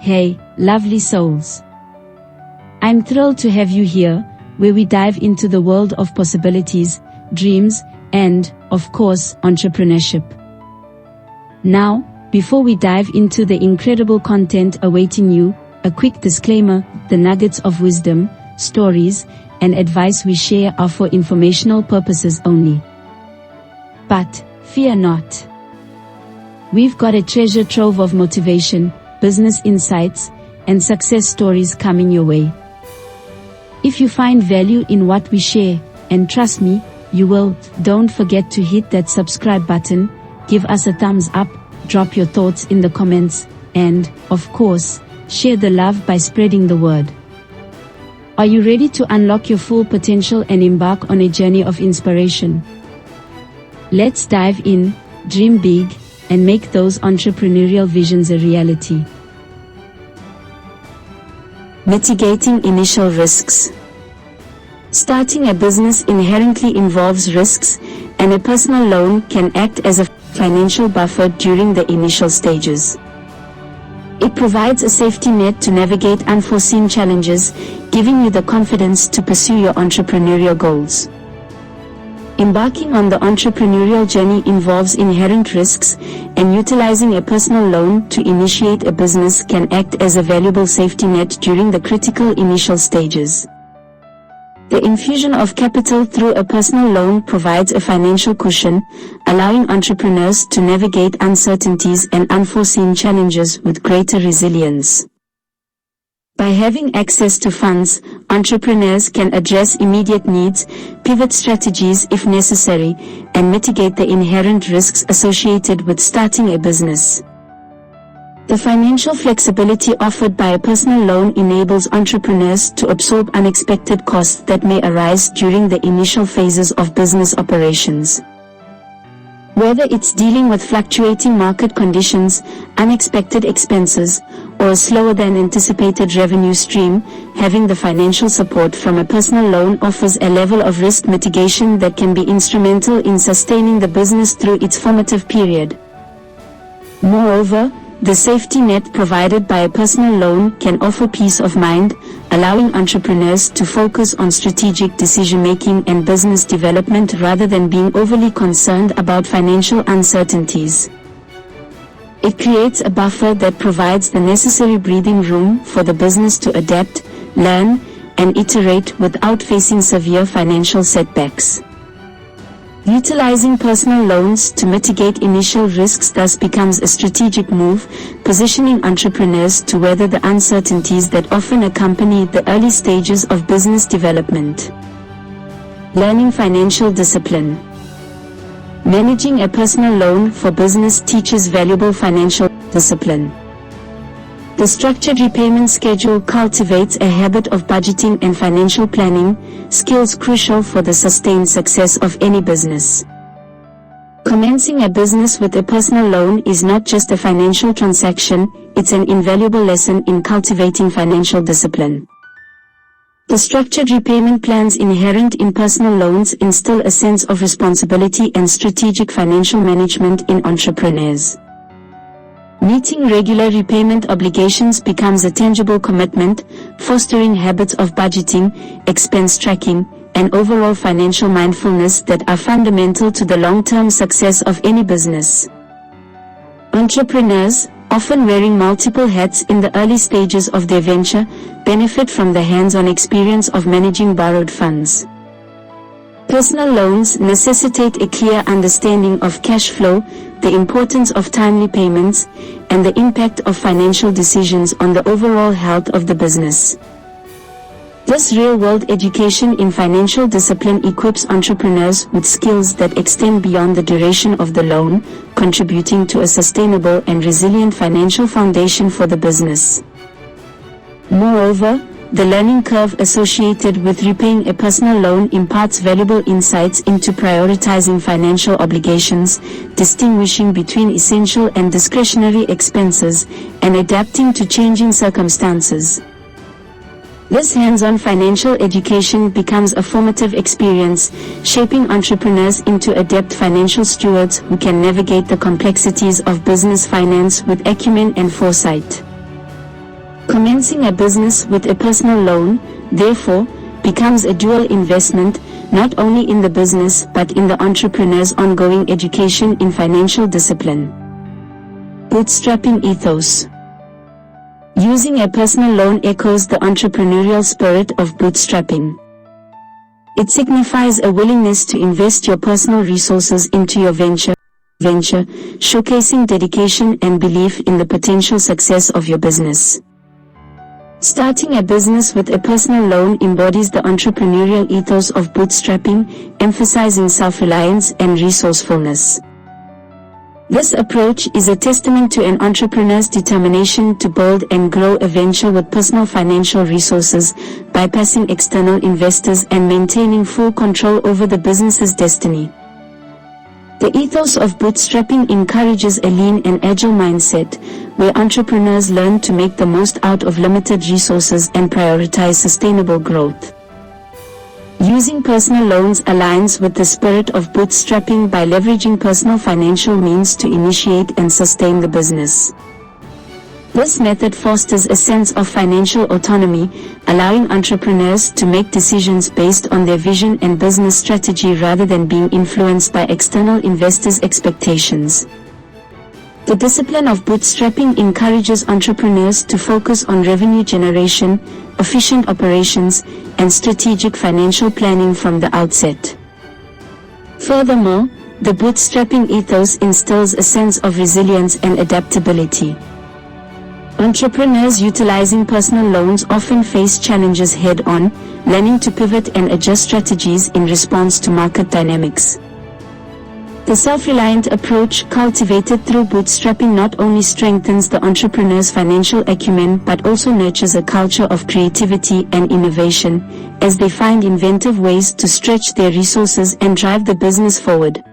Hey, lovely souls. I'm thrilled to have you here, where we dive into the world of possibilities, dreams, and, of course, entrepreneurship. Now, before we dive into the incredible content awaiting you, a quick disclaimer: the nuggets of wisdom, stories, and advice we share are for informational purposes only. But, fear not. We've got a treasure trove of motivation, business insights, and success stories coming your way. If you find value in what we share, and trust me, you will, don't forget to hit that subscribe button, give us a thumbs up, drop your thoughts in the comments, and, of course, share the love by spreading the word. Are you ready to unlock your full potential and embark on a journey of inspiration? Let's dive in, dream big, and make those entrepreneurial visions a reality. Mitigating initial risks. Starting a business inherently involves risks, and a personal loan can act as a financial buffer during the initial stages. It provides a safety net to navigate unforeseen challenges, giving you the confidence to pursue your entrepreneurial goals. Embarking on the entrepreneurial journey involves inherent risks, and utilizing a personal loan to initiate a business can act as a valuable safety net during the critical initial stages. The infusion of capital through a personal loan provides a financial cushion, allowing entrepreneurs to navigate uncertainties and unforeseen challenges with greater resilience. By having access to funds, entrepreneurs can address immediate needs, pivot strategies if necessary, and mitigate the inherent risks associated with starting a business. The financial flexibility offered by a personal loan enables entrepreneurs to absorb unexpected costs that may arise during the initial phases of business operations. Whether it's dealing with fluctuating market conditions, unexpected expenses, or a slower than anticipated revenue stream, having the financial support from a personal loan offers a level of risk mitigation that can be instrumental in sustaining the business through its formative period. Moreover, the safety net provided by a personal loan can offer peace of mind, allowing entrepreneurs to focus on strategic decision-making and business development rather than being overly concerned about financial uncertainties. It creates a buffer that provides the necessary breathing room for the business to adapt, learn, and iterate without facing severe financial setbacks. Utilizing personal loans to mitigate initial risks thus becomes a strategic move, positioning entrepreneurs to weather the uncertainties that often accompany the early stages of business development. Learning financial discipline. Managing a personal loan for business teaches valuable financial discipline. The structured repayment schedule cultivates a habit of budgeting and financial planning, skills crucial for the sustained success of any business. Commencing a business with a personal loan is not just a financial transaction, it's an invaluable lesson in cultivating financial discipline. The structured repayment plans inherent in personal loans instill a sense of responsibility and strategic financial management in entrepreneurs. Meeting regular repayment obligations becomes a tangible commitment, fostering habits of budgeting, expense tracking, and overall financial mindfulness that are fundamental to the long-term success of any business. Entrepreneurs, often wearing multiple hats in the early stages of their venture, benefit from the hands-on experience of managing borrowed funds. Personal loans necessitate a clear understanding of cash flow, the importance of timely payments, and the impact of financial decisions on the overall health of the business. This real-world education in financial discipline equips entrepreneurs with skills that extend beyond the duration of the loan, contributing to a sustainable and resilient financial foundation for the business. Moreover, the learning curve associated with repaying a personal loan imparts valuable insights into prioritizing financial obligations, distinguishing between essential and discretionary expenses, and adapting to changing circumstances. This hands-on financial education becomes a formative experience, shaping entrepreneurs into adept financial stewards who can navigate the complexities of business finance with acumen and foresight. Commencing a business with a personal loan, therefore, becomes a dual investment, not only in the business but in the entrepreneur's ongoing education in financial discipline. Bootstrapping ethos. Using a personal loan echoes the entrepreneurial spirit of bootstrapping. It signifies a willingness to invest your personal resources into your venture, showcasing dedication and belief in the potential success of your business. Starting a business with a personal loan embodies the entrepreneurial ethos of bootstrapping, emphasizing self-reliance and resourcefulness. This approach is a testament to an entrepreneur's determination to build and grow a venture with personal financial resources, bypassing external investors and maintaining full control over the business's destiny. The ethos of bootstrapping encourages a lean and agile mindset, where entrepreneurs learn to make the most out of limited resources and prioritize sustainable growth. Using personal loans aligns with the spirit of bootstrapping by leveraging personal financial means to initiate and sustain the business. This method fosters a sense of financial autonomy, allowing entrepreneurs to make decisions based on their vision and business strategy rather than being influenced by external investors' expectations. The discipline of bootstrapping encourages entrepreneurs to focus on revenue generation, efficient operations, and strategic financial planning from the outset. Furthermore, the bootstrapping ethos instills a sense of resilience and adaptability. Entrepreneurs utilizing personal loans often face challenges head-on, learning to pivot and adjust strategies in response to market dynamics. The self-reliant approach cultivated through bootstrapping not only strengthens the entrepreneur's financial acumen but also nurtures a culture of creativity and innovation, as they find inventive ways to stretch their resources and drive the business forward.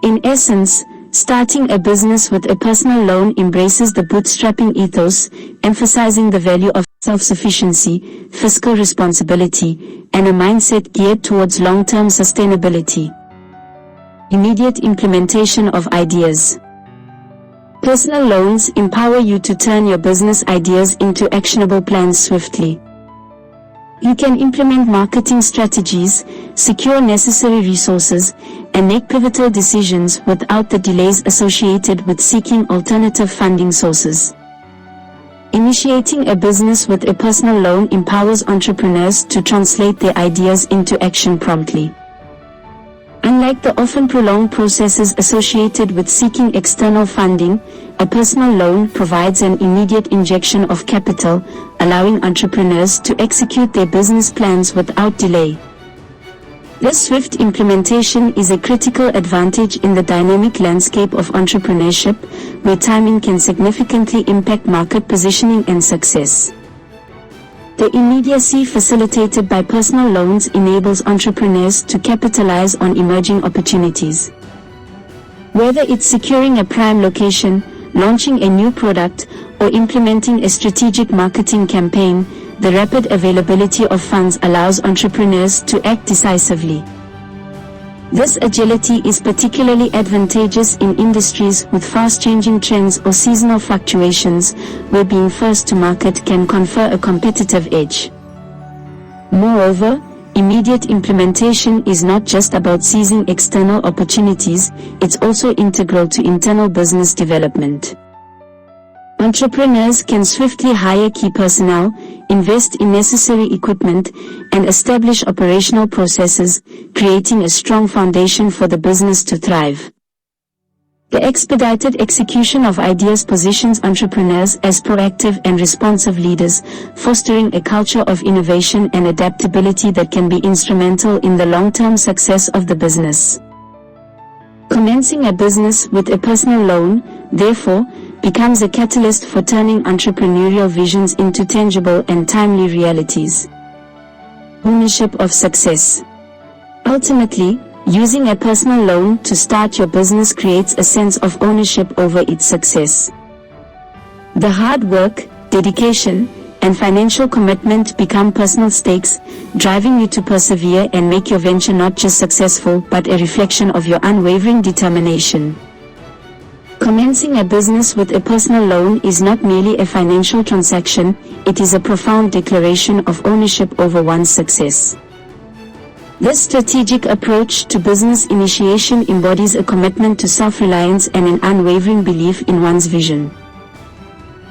In essence, starting a business with a personal loan embraces the bootstrapping ethos, emphasizing the value of self-sufficiency, fiscal responsibility, and a mindset geared towards long-term sustainability. Immediate implementation of ideas. Personal loans empower you to turn your business ideas into actionable plans swiftly. You can implement marketing strategies, secure necessary resources, and make pivotal decisions without the delays associated with seeking alternative funding sources. Initiating a business with a personal loan empowers entrepreneurs to translate their ideas into action promptly. Unlike the often prolonged processes associated with seeking external funding, a personal loan provides an immediate injection of capital, allowing entrepreneurs to execute their business plans without delay. This swift implementation is a critical advantage in the dynamic landscape of entrepreneurship, where timing can significantly impact market positioning and success. The immediacy facilitated by personal loans enables entrepreneurs to capitalize on emerging opportunities. Whether it's securing a prime location, launching a new product, or implementing a strategic marketing campaign, the rapid availability of funds allows entrepreneurs to act decisively. This agility is particularly advantageous in industries with fast-changing trends or seasonal fluctuations, where being first to market can confer a competitive edge. Moreover, immediate implementation is not just about seizing external opportunities, it's also integral to internal business development. Entrepreneurs can swiftly hire key personnel, invest in necessary equipment, and establish operational processes, creating a strong foundation for the business to thrive. The expedited execution of ideas positions entrepreneurs as proactive and responsive leaders, fostering a culture of innovation and adaptability that can be instrumental in the long-term success of the business. Commencing a business with a personal loan, therefore, becomes a catalyst for turning entrepreneurial visions into tangible and timely realities. Ownership of success. Ultimately, using a personal loan to start your business creates a sense of ownership over its success. The hard work, dedication, and financial commitment become personal stakes, driving you to persevere and make your venture not just successful but a reflection of your unwavering determination. Commencing a business with a personal loan is not merely a financial transaction, it is a profound declaration of ownership over one's success. This strategic approach to business initiation embodies a commitment to self-reliance and an unwavering belief in one's vision.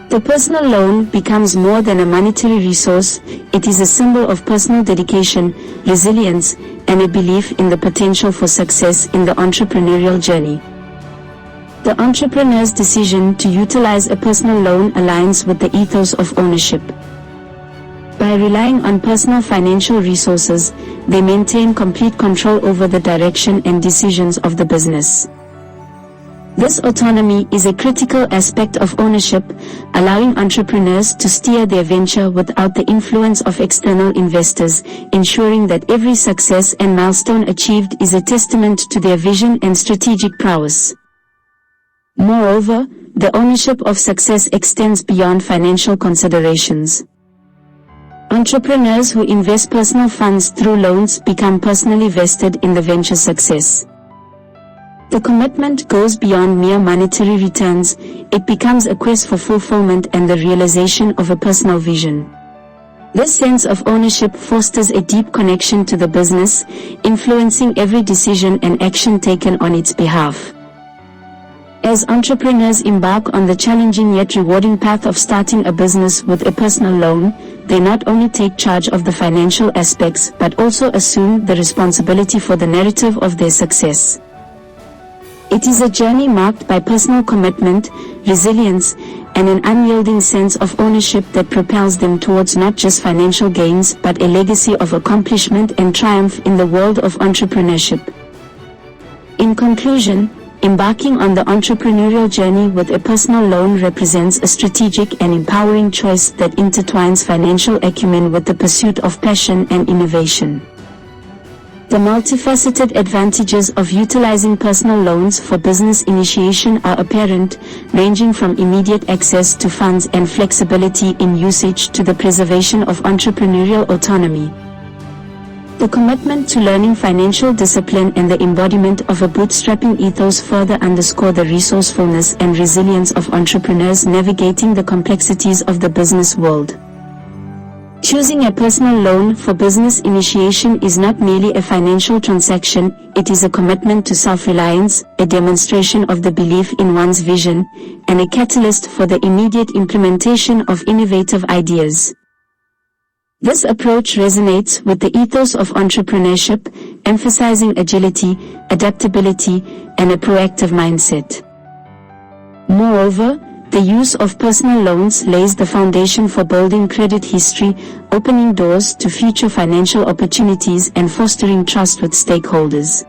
The personal loan becomes more than a monetary resource, it is a symbol of personal dedication, resilience, and a belief in the potential for success in the entrepreneurial journey. The entrepreneur's decision to utilize a personal loan aligns with the ethos of ownership. By relying on personal financial resources, they maintain complete control over the direction and decisions of the business. This autonomy is a critical aspect of ownership, allowing entrepreneurs to steer their venture without the influence of external investors, ensuring that every success and milestone achieved is a testament to their vision and strategic prowess. Moreover, the ownership of success extends beyond financial considerations. Entrepreneurs who invest personal funds through loans become personally vested in the venture's success. The commitment goes beyond mere monetary returns, it becomes a quest for fulfillment and the realization of a personal vision. This sense of ownership fosters a deep connection to the business, influencing every decision and action taken on its behalf. As entrepreneurs embark on the challenging yet rewarding path of starting a business with a personal loan, they not only take charge of the financial aspects but also assume the responsibility for the narrative of their success. It is a journey marked by personal commitment, resilience, and an unyielding sense of ownership that propels them towards not just financial gains but a legacy of accomplishment and triumph in the world of entrepreneurship. In conclusion, embarking on the entrepreneurial journey with a personal loan represents a strategic and empowering choice that intertwines financial acumen with the pursuit of passion and innovation. The multifaceted advantages of utilizing personal loans for business initiation are apparent, ranging from immediate access to funds and flexibility in usage to the preservation of entrepreneurial autonomy. The commitment to learning financial discipline and the embodiment of a bootstrapping ethos further underscore the resourcefulness and resilience of entrepreneurs navigating the complexities of the business world. Choosing a personal loan for business initiation is not merely a financial transaction, it is a commitment to self-reliance, a demonstration of the belief in one's vision, and a catalyst for the immediate implementation of innovative ideas. This approach resonates with the ethos of entrepreneurship, emphasizing agility, adaptability, and a proactive mindset. Moreover, the use of personal loans lays the foundation for building credit history, opening doors to future financial opportunities and fostering trust with stakeholders.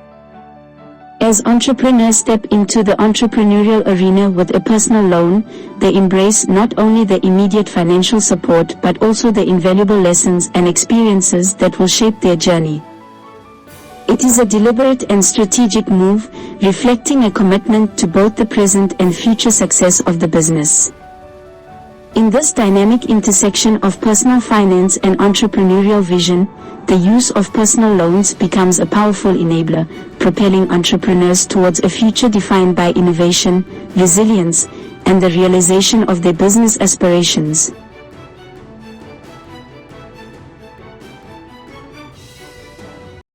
As entrepreneurs step into the entrepreneurial arena with a personal loan, they embrace not only the immediate financial support but also the invaluable lessons and experiences that will shape their journey. It is a deliberate and strategic move, reflecting a commitment to both the present and future success of the business. In this dynamic intersection of personal finance and entrepreneurial vision, the use of personal loans becomes a powerful enabler, propelling entrepreneurs towards a future defined by innovation, resilience, and the realization of their business aspirations.